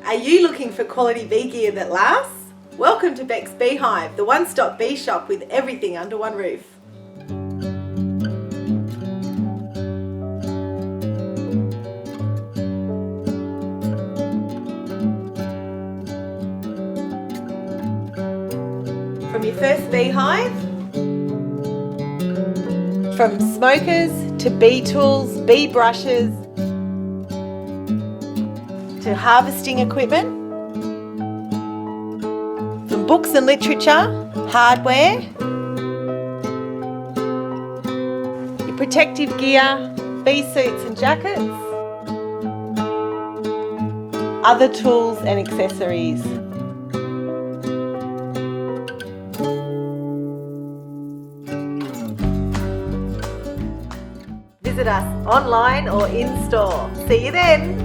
Are you looking for quality bee gear that lasts? Welcome to Becs BeeHive, the one-stop bee shop with everything under one roof. From your first beehive, from smokers to bee tools, bee brushes, to harvesting equipment, from books and literature, hardware, your protective gear, bee suits and jackets, other tools and accessories. Visit us online or in store. See you then.